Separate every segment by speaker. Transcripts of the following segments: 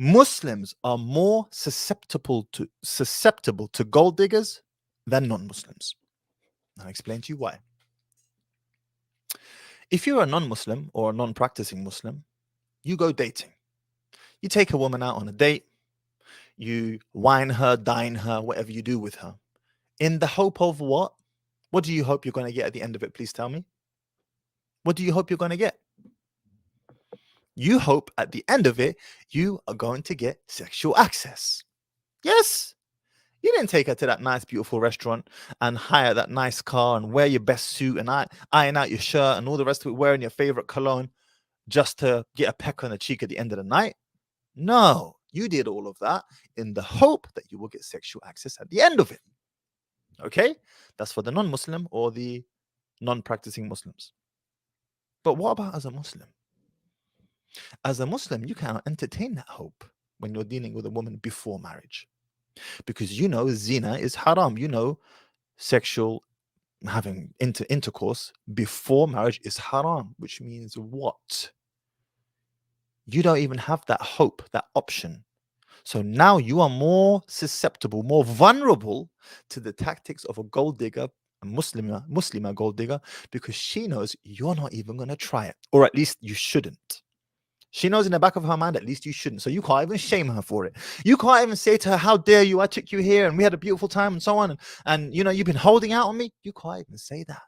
Speaker 1: Muslims are more susceptible to gold diggers than non-Muslims. I'll explain to you why. If you're a non-Muslim or a non-practicing Muslim, you go dating. You take a woman out on a date, you wine her, dine her, whatever you do with her. In the hope of what? What do you hope you're going to get at the end of it? Please tell me. What do you hope you're going to get? You hope at the end of it, you are going to get sexual access. Yes. You didn't take her to that nice, beautiful restaurant and hire that nice car and wear your best suit and iron out your shirt and all the rest of it, wearing your favorite cologne just to get a peck on the cheek at the end of the night. No, you did all of that in the hope that you will get sexual access at the end of it. Okay? That's for the non-Muslim or the non-practicing Muslims. But what about as a Muslim? As a Muslim, you cannot entertain that hope when you're dealing with a woman before marriage. Because you know zina is haram. You know sexual having intercourse before marriage is haram, which means what? You don't even have that hope, that option. So now you are more susceptible, more vulnerable to the tactics of a gold digger, a Muslima gold digger, because she knows you're not even going to try it, or at least you shouldn't. She knows in the back of her mind, at least you shouldn't. So you can't even shame her for it. You can't even say to her, how dare you? I took you here and we had a beautiful time and so on. And you know, you've been holding out on me. You can't even say that.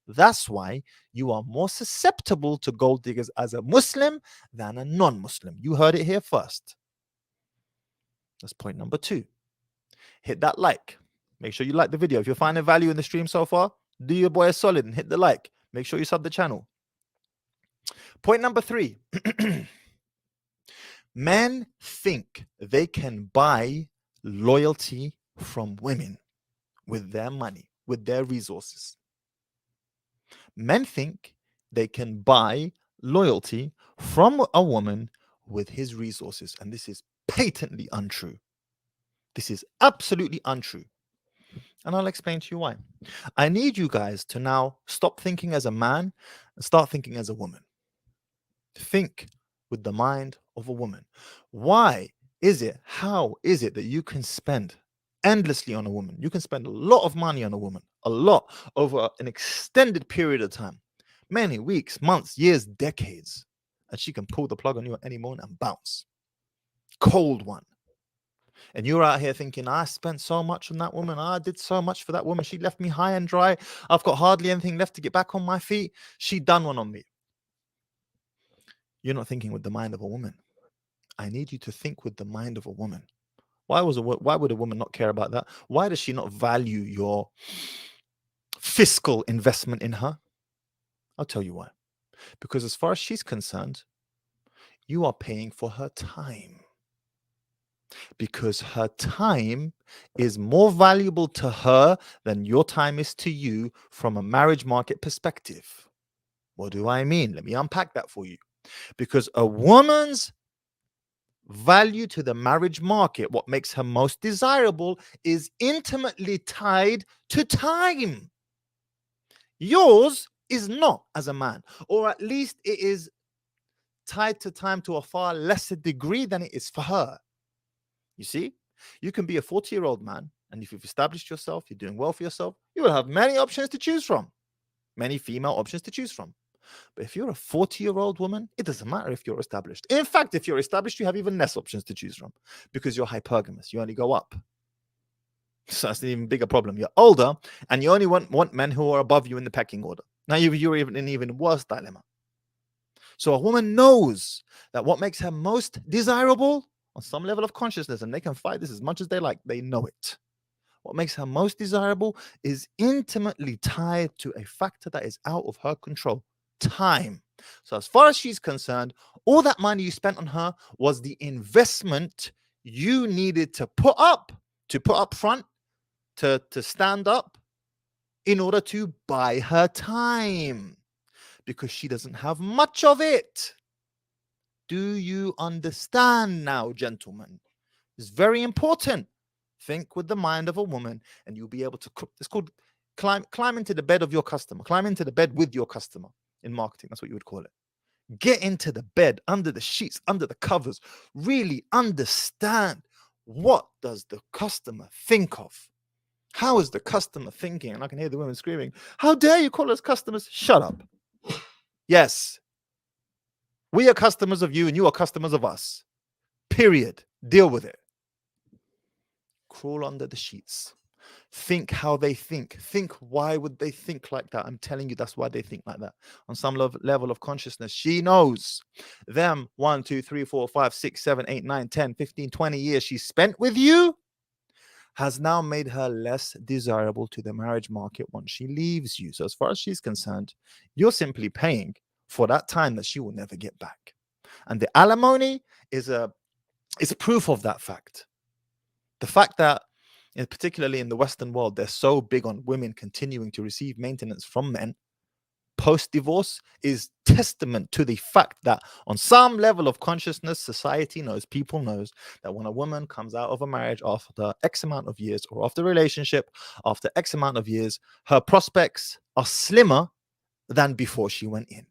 Speaker 1: That's why you are more susceptible to gold diggers as a Muslim than a non-Muslim. You heard it here first. That's point number 2. Hit that like. Make sure you like the video. If you're finding value in the stream so far, do your boy a solid and hit the like. Make sure you sub the channel. Point number 3. Men think they can buy loyalty from women with their money, with their resources. Men think they can buy loyalty from a woman with his resources. And this is patently untrue. This is absolutely untrue. And I'll explain to you why. I need you guys to now stop thinking as a man and start thinking as a woman. Think with the mind of a woman. Why is it, how is it that you can spend endlessly on a woman? You can spend a lot of money on a woman, a lot, over an extended period of time, many weeks, months, years, decades, and she can pull the plug on you at any moment and bounce. Cold one. And you're out here thinking, I spent so much on that woman. I did so much for that woman. She left me high and dry. I've got hardly anything left to get back on my feet. She done one on me. You're not thinking with the mind of a woman. I need you to think with the mind of a woman. Why would a woman not care about that? Why does she not value your fiscal investment in her? I'll tell you why. Because as far as she's concerned, you are paying for her time. Because her time is more valuable to her than your time is to you from a marriage market perspective. What do I mean? Let me unpack that for you. Because a woman's value to the marriage market, what makes her most desirable, is intimately tied to time. Yours is not, as a man, or at least it is tied to time to a far lesser degree than it is for her. You see, you can be a 40-year-old man, and if you've established yourself, you're doing well for yourself, you will have many options to choose from, many female options to choose from. But if you're a 40-year-old woman, it doesn't matter if you're established. In fact, if you're established, you have even less options to choose from because you're hypergamous. You only go up. So that's an even bigger problem. You're older, and you only want men who are above you in the pecking order. Now you're even in an even worse dilemma. So a woman knows that what makes her most desirable on some level of consciousness, and they can fight this as much as they like, they know it. What makes her most desirable is intimately tied to a factor that is out of her control. Time. So as far as she's concerned, all that money you spent on her was the investment you needed to put up front, to stand up in order to buy her time, because she doesn't have much of it. Do you understand now, gentlemen? It's very important. Think with the mind of a woman, and you'll be able to, it's called climb into the bed of your customer, climb into the bed with your customer in marketing. That's what you would call it. Get into the bed, under the sheets, under the covers. Really understand, what does the customer think of? How is the customer thinking? And I can hear the women screaming, how dare you call us customers? Shut up. Yes, we are customers of you and you are customers of us. Period. Deal with it. Crawl under the sheets. Think how they think. Think, why would they think like that? I'm telling you, that's why they think like that. On some level of consciousness, she knows them 1, 2, 3, 4, 5, 6, 7, 8, 9, 10, 15, 20 years she spent with you has now made her less desirable to the marriage market once she leaves you. So as far as she's concerned, you're simply paying for that time that she will never get back. And the alimony is proof of that fact. The fact that, particularly in the Western world, they're so big on women continuing to receive maintenance from men post-divorce is testament to the fact that on some level of consciousness, society knows, people knows that when a woman comes out of a marriage after X amount of years, or after a relationship after X amount of years, her prospects are slimmer than before she went in.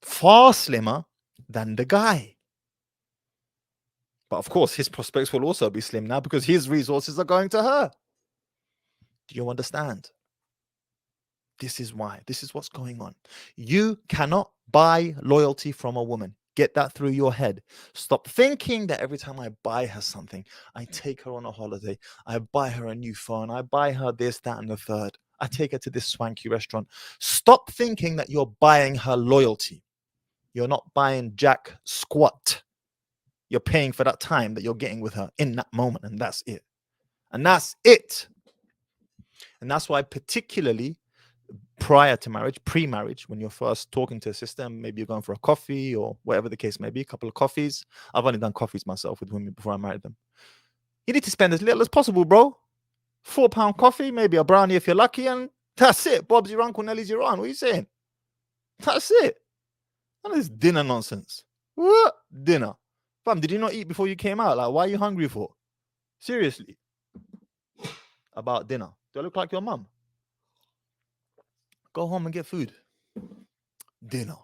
Speaker 1: Far slimmer than the guy. But of course, his prospects will also be slim now because his resources are going to her. Do you understand? This is why. This is what's going on. You cannot buy loyalty from a woman. Get that through your head. Stop thinking that every time I buy her something, I take her on a holiday, I buy her a new phone, I buy her this, that, and the third, I take her to this swanky restaurant. Stop thinking that you're buying her loyalty. You're not buying jack squat. You're paying for that time that you're getting with her in that moment, and that's it. And that's it. And that's why, particularly prior to marriage, pre-marriage, when you're first talking to a sister, maybe you're going for a coffee or whatever the case may be, a couple of coffees. I've only done coffees myself with women before I married them. You need to spend as little as possible, bro. £4 coffee, maybe a brownie if you're lucky, and that's it. Bob's your uncle, Nelly's your aunt. What are you saying? That's it. None of this dinner nonsense. What? Dinner? Fam, did you not eat before you came out? Like, why are you hungry for? Seriously. About dinner. Do I look like your mum? Go home and get food. Dinner.